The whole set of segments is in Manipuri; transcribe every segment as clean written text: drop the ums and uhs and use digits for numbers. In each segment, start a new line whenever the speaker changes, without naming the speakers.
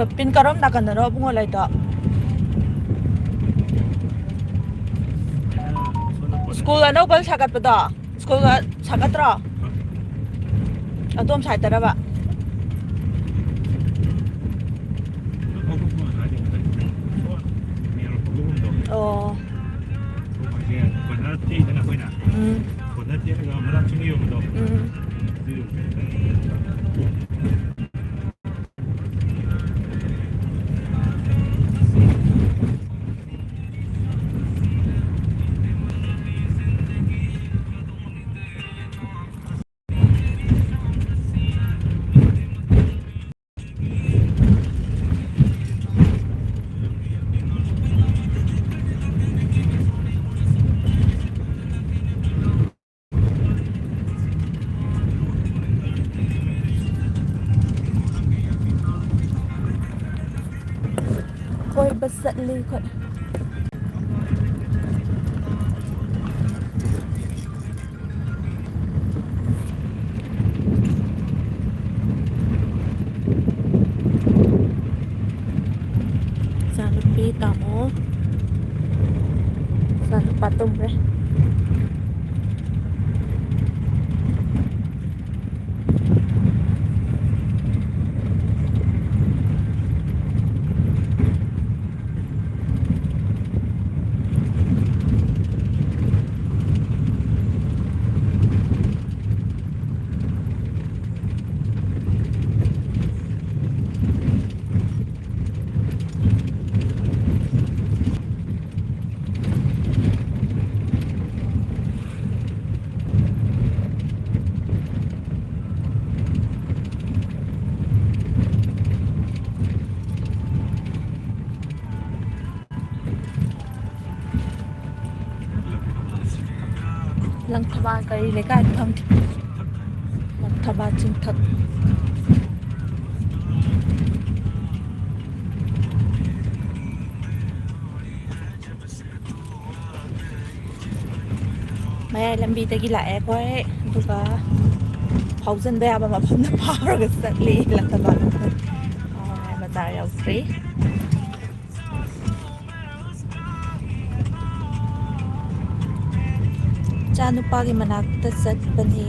ꯄꯤꯟ ꯀꯔꯝ ꯅꯥꯀꯟꯗꯅꯣ ꯑꯕꯨꯡꯉꯣ ꯂꯩꯗꯣ ꯁ꯭ꯀꯨꯜ ꯑꯅꯧꯕ ꯁꯥꯒꯠꯄꯗꯣ ꯁ꯭ꯀꯨꯜꯒ ꯁꯥꯒꯠꯇ꯭ꯔꯣ ꯑꯗꯣꯝ ꯁꯥꯏꯠꯇꯔꯕ ꯑꯣ ꯀꯣꯏꯕ ꯆꯠꯂꯤ ꯑꯩꯈꯣꯏ ꯏꯆꯥꯅꯨꯄꯤ ꯇꯥꯃꯣ ꯏꯆꯥꯅꯨꯄꯥ ꯇꯨꯝꯈ꯭ꯔꯦ ꯂꯪꯊꯕꯥꯜ ꯀꯔꯤ ꯂꯩꯀꯥꯏꯗ ꯈꯪꯗꯦ ꯂꯪꯊꯕꯥꯜ ꯆꯤꯡꯊꯛ ꯃꯌꯥꯏ ꯂꯝꯕꯤꯗꯒꯤ ꯂꯥꯛꯑꯦ ꯑꯩꯈꯣꯏ ꯑꯗꯨꯒ ꯐꯥꯎꯖꯤꯟꯕ ꯌꯥꯕ ꯃꯐꯝꯗ ꯐꯥꯎꯔꯒ ꯆꯠꯂꯤ ꯂꯪꯊꯕꯥꯜ ꯃꯌꯥꯏ ꯕꯖꯥꯔ ꯌꯧꯗ꯭ꯔꯤ ꯏꯆꯥ ꯅꯨꯄꯥꯒꯤ ꯃꯅꯥꯛꯇ ꯆꯠꯄꯅꯤ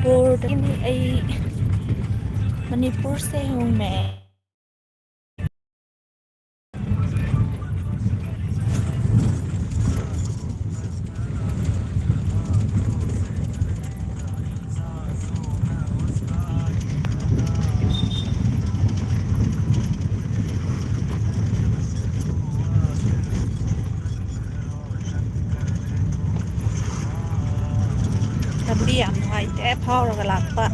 ꯃꯅꯤꯄꯨꯔꯗꯒꯤꯅꯤ ꯑꯩ ꯃꯅꯤꯄꯨꯔꯁꯦ हूँ मैं ꯂꯝꯕꯤ ꯌꯥꯝ ꯅꯨꯡꯉꯥꯏꯇꯦ ꯐꯥꯎꯔꯒ ꯂꯥꯛꯄ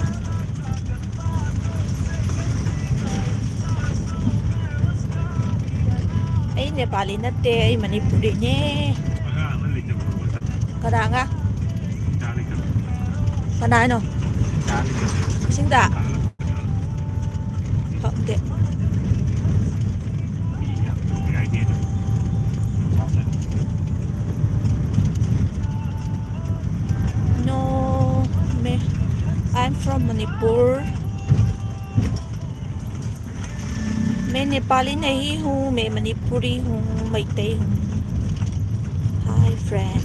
ꯑꯩ ꯅꯦꯄꯥꯂꯤ ꯅꯠꯇꯦ ꯑꯩ ꯃꯅꯤꯄꯨꯔꯤꯅꯦ ꯀꯅꯥꯒ ꯀꯅꯥ ꯍꯥꯏꯅꯣ ꯏꯁꯤꯡꯗ ꯈꯪꯗꯦ No, I'm from Manipur. मैं नेपाली नहीं हूँ मैं मणिपुरी हूँ मैतेई हूँ हाय फ्रेंड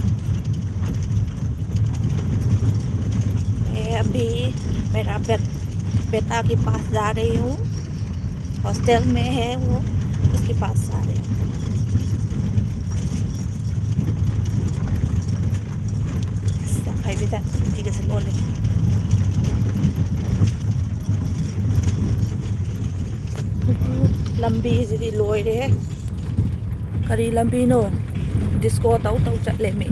मैं अभी मेरा बेटा के पास जा रही हूँ हॉस्टल में है वो उसके पास जा रही हूँ ꯁꯦ ꯁꯤꯒꯁꯦ ꯂꯣꯜꯂꯤ ꯂꯝꯕꯤꯁꯤꯗꯤ ꯂꯣꯏꯔꯦ ꯀꯔꯤ ꯂꯝꯕꯤꯅꯣ ꯗꯤꯁꯀꯣ ꯇꯧ ꯆꯠꯂꯦ ꯃꯤ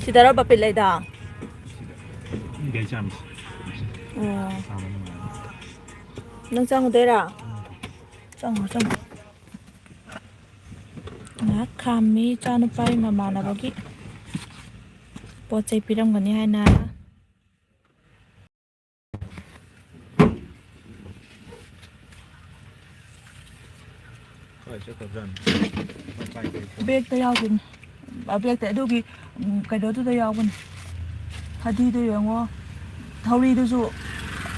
시다라 바필레다.
괜찮지.
ꯅꯪ ꯆꯪꯉꯨꯗꯣꯏꯔꯥ ꯆꯪꯉꯣ ꯉꯥꯏꯍꯥꯛ ꯈꯥꯝꯃꯤ ꯏꯆꯥꯅꯨꯄꯥꯒꯤ ꯃꯃꯥꯟꯅꯕꯒꯤ ꯄꯣꯠ ꯆꯩ ꯄꯤꯔꯝꯒꯅꯤ ꯍꯥꯏꯅ ꯕꯦꯛꯇ ꯌꯥꯎꯕꯅꯤ ꯕꯦꯛꯇ ꯑꯗꯨꯒꯤ ꯀꯩꯅꯣꯗꯨꯗ ꯌꯥꯎꯕꯅꯤ ꯐꯗꯤꯗꯨ ꯌꯦꯡꯉꯣ ꯊꯧꯔꯤꯗꯨꯁꯨ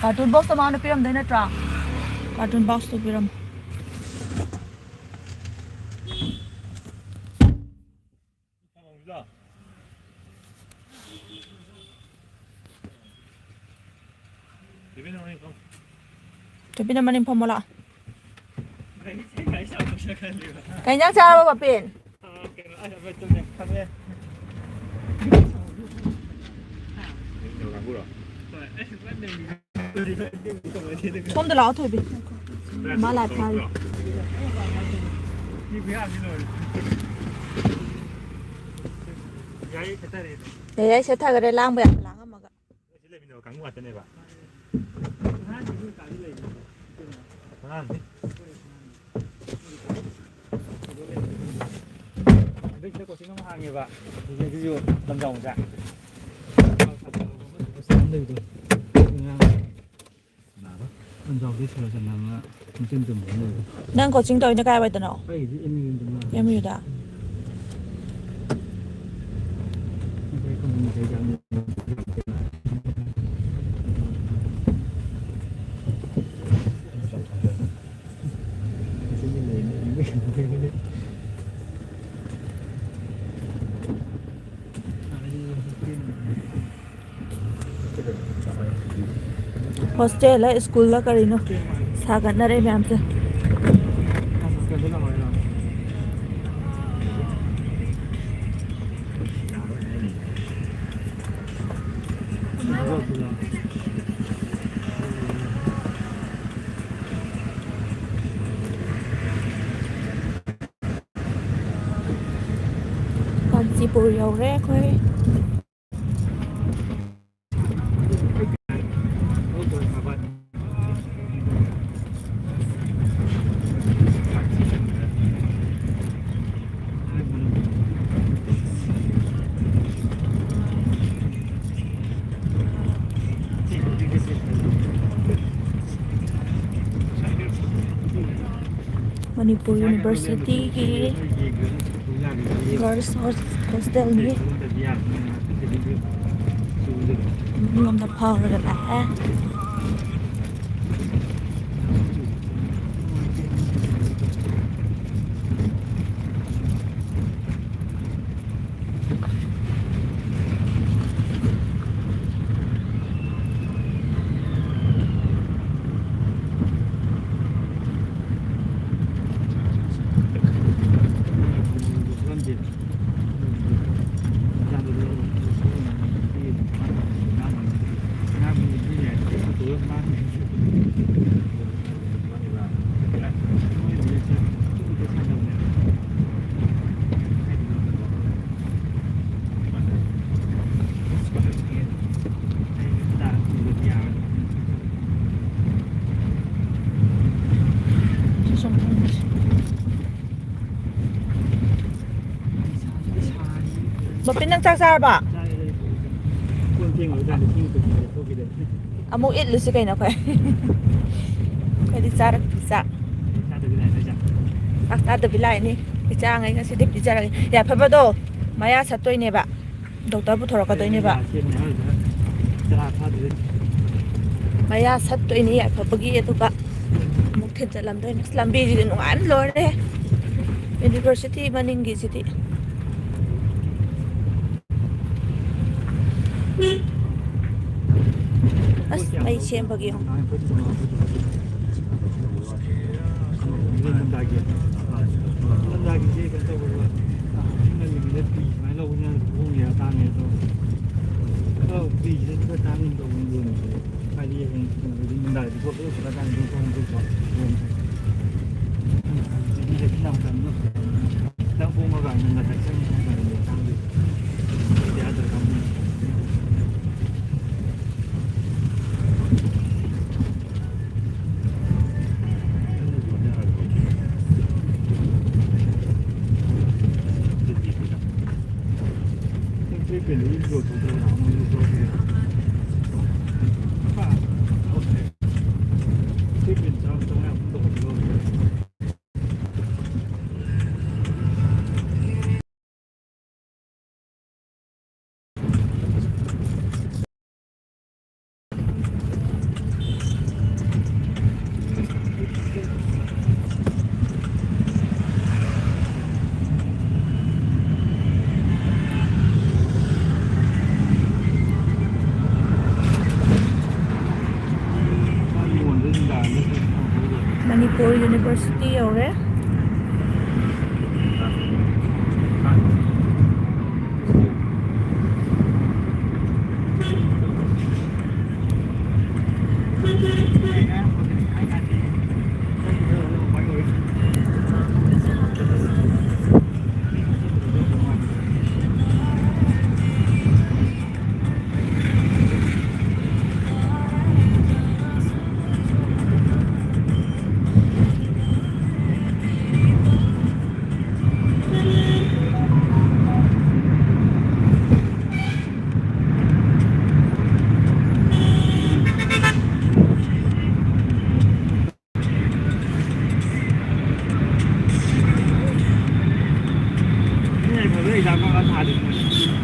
ꯀꯥꯔꯇꯨꯟ ꯕꯣꯛꯁꯇ ꯃꯥꯅ ꯄꯤꯔꯝꯗꯣꯏ ꯅꯠꯇ꯭ꯔꯥ ꯀꯥꯔꯇꯨꯟ ꯕꯣꯛꯁꯇꯨ ꯄꯤꯔꯝꯃꯣ ꯆꯨꯄꯤꯅ ꯃꯅꯤꯡ ꯐꯝꯃꯣ ꯂꯥꯛꯑꯣ ꯀꯩ ꯏꯟꯖꯥꯡ ꯆꯥꯔꯕ ꯄꯄꯤꯟ ꯁꯣꯝꯗ ꯂꯥꯛꯑꯣ ꯊꯣꯏꯕꯤ ꯃꯥ ꯂꯥꯏꯞ ꯊꯥꯔꯤ ꯌꯥꯏ ꯁꯦꯠꯊꯈꯔꯦ ꯂꯥꯡꯕ ꯌꯥꯝ ꯂꯥꯡꯉꯝꯃꯒ
코칭 너무 항해봐. 이제 남자오자.
ꯅꯪ ꯀꯣꯆꯤꯡ ꯇꯧꯔꯤꯅ ꯀꯥꯏꯋꯥꯏꯗꯅꯣ MUꯗ ꯍꯣꯁꯇꯦꯜꯂ ꯁ꯭ꯀꯨꯜꯂ ꯀꯔꯤꯅꯣ ꯁꯥꯒꯠꯅꯔꯦ ꯃꯌꯥꯝꯁꯦ ꯀꯥꯟꯆꯤꯄꯨꯔ ꯌꯧꯔꯦ ꯑꯩꯈꯣꯏ ꯃꯅꯤꯄꯨꯔ ꯌꯨꯅꯤꯚꯔꯁꯤꯇꯤꯒꯤ ꯒꯔꯜꯁ ꯍꯣꯁꯇꯦꯜꯅꯤ ꯃꯤꯉꯣꯟꯗ ꯐꯥꯎꯔꯒ ꯂꯥꯛꯑꯦ ꯕꯄꯤꯟ ꯅꯪ ꯆꯥꯛ ꯆꯥꯔꯕ
tiếng ở đây tiếng từ người tôi biết đấy
Amo ít lu si kay na kay. Kay di jarak pizza.
cha từ cái này tới chả
Ak ada bilai ni. Pizza ngai ngasi di pizza lagi. Ya papa do. Maya satoi ne ba. Doktor bu thora ka doi ne ba.
trên này rồi cha cha từ
Maya satoi ni ya papa gi etu ka. Muk thin jalam doi lambi ji nu an lo re. University maning gi city. As may siyem bagi yung. Manipur University ore.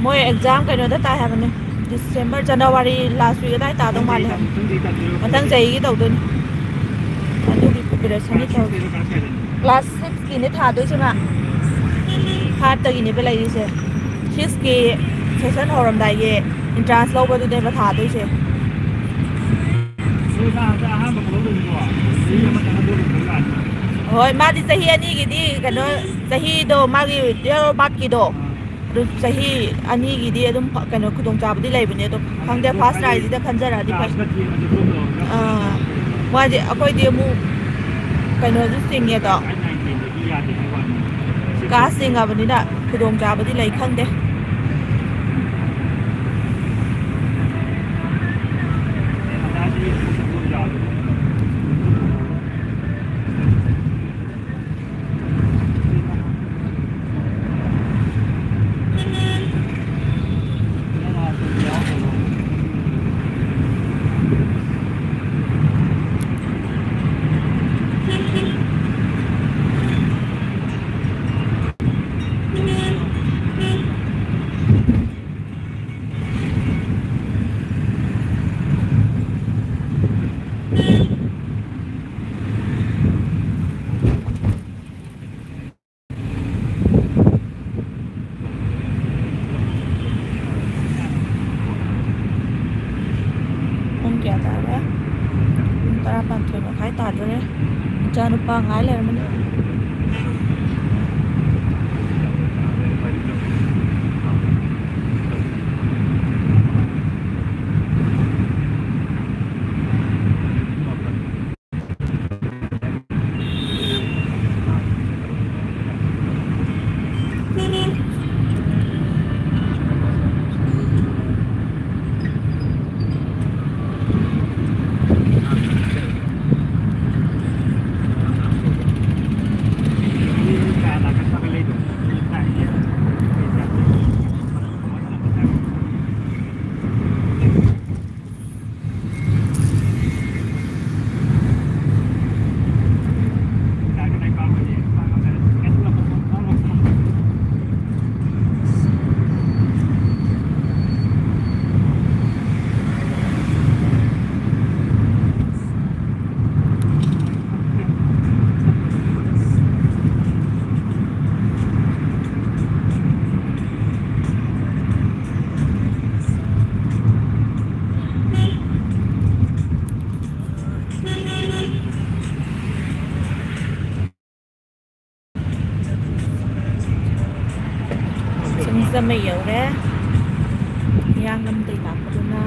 Moi exam kai no da ta ha bane December January last week da ta dong mal ha matang jai gi tau dun adu bi preparation ni tau class 6 ki ne tha doi chima ha ta gi ne be lai ri se 6 ki session horam dai ge entrance lo ba du de ba tha doi se hoi ma di sahi ani gi di kan no sahi do ma gi yo bat ki do sahi ani gi di adum kan khudong cha budi lai bane do khang de fast rai di da khanjara di fast wa di akoi di mu kan no ju sing ye do ka sing a bani da khudong cha budi lai khang de kya ta ra tara pan thoi ma khai ta re cha nu pa ngai le man ꯑꯃ ꯌꯧꯔꯦ ꯍꯤꯌꯥꯡꯂꯝꯗꯩ ꯂꯥꯛꯄꯗꯨꯅ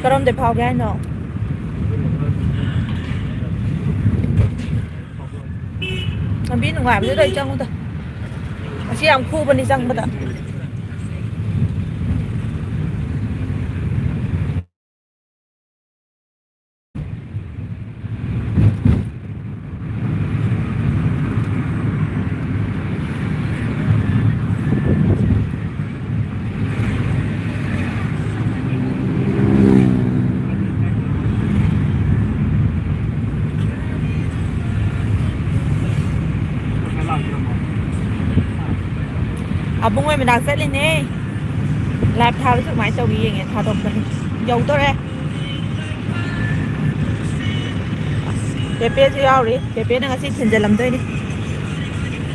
ꯀꯔꯣꯝꯗꯩ ꯐꯥꯎꯒꯦ ꯍꯥꯏꯅꯣ ꯂꯝꯕꯤ ꯅꯨꯡꯉꯥꯏꯕꯗꯨꯗ ꯑꯩ ꯆꯪꯉꯨꯗ ꯑꯁꯤ ꯌꯥꯝ ꯈꯨꯕꯅꯤ ꯆꯪꯕꯗ ꯑꯕꯨꯡꯉꯣꯏ ꯃꯅꯥꯛ ꯆꯠꯂꯤꯅꯦ ꯂꯥꯏꯚ ꯊꯥꯕꯁꯨ ꯀꯃꯥꯏꯅ ꯇꯧꯒꯦ ꯌꯦꯡꯉꯦ ꯊꯥꯗꯣꯛꯄꯅꯤ ꯌꯧꯗꯣꯔꯦ ꯄꯦꯄꯦꯁꯨ ꯌꯥꯎꯔꯤ ꯄꯦꯄꯦꯅ ꯉꯁꯤ ꯊꯤꯟꯖꯜꯂꯝꯗꯣꯏꯅꯤ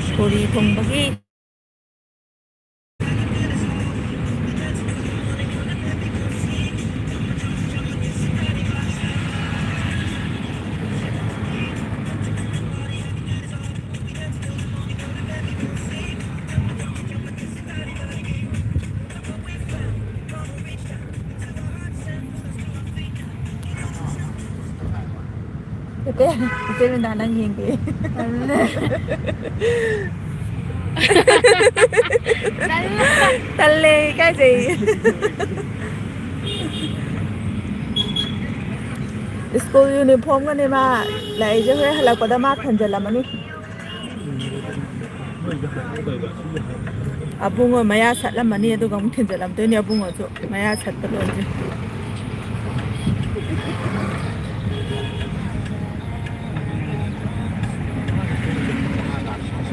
ꯁꯣꯔꯤ ꯊꯨꯡꯕꯒꯤ Tete, tete minta nang yengke. Talle cái gì? School uniform cái này mà lại cho hết là có đam mát thành giờ làm anh đi. Abung mà ya sát làm anh đi, tôi cũng thành giờ làm tôi nè abung ở chỗ mà ya sát tôi rồi.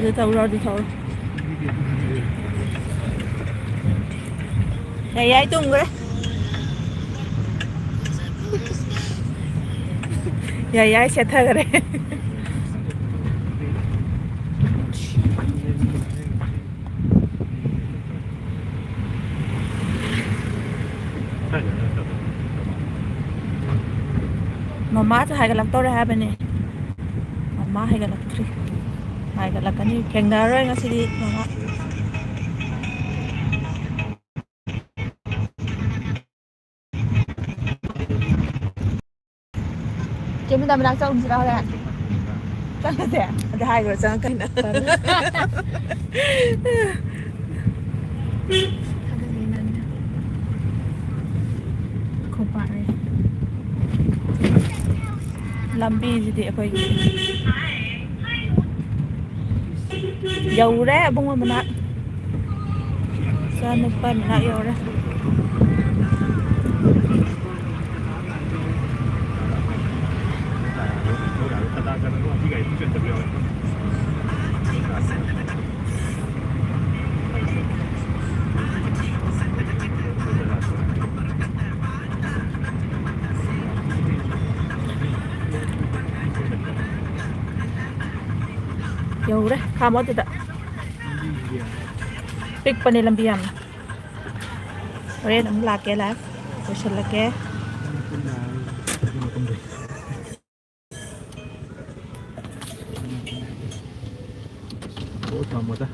Đi thâu rồi đi thâu. Này ai tung cái 야야 싫다 그래. Mama cho hai cái lắc tôi ra bên này. Mama hai cái lắc tri. Hai cái lắc cái này keng dah rồi ngasih di mama. Chị mình đang xong gì đâu đây? Chắc là thế. Để hai người sang cái nữa. Không phải. Lambi gì thì phải. Dầu đấy bung mà nát. Sao nó phải nát dầu đấy. Dầu đấy, khá mất rồi đó. Pick pa nilang biyam. Ore nang lake la. Kusya lake.
Ủa, mà ta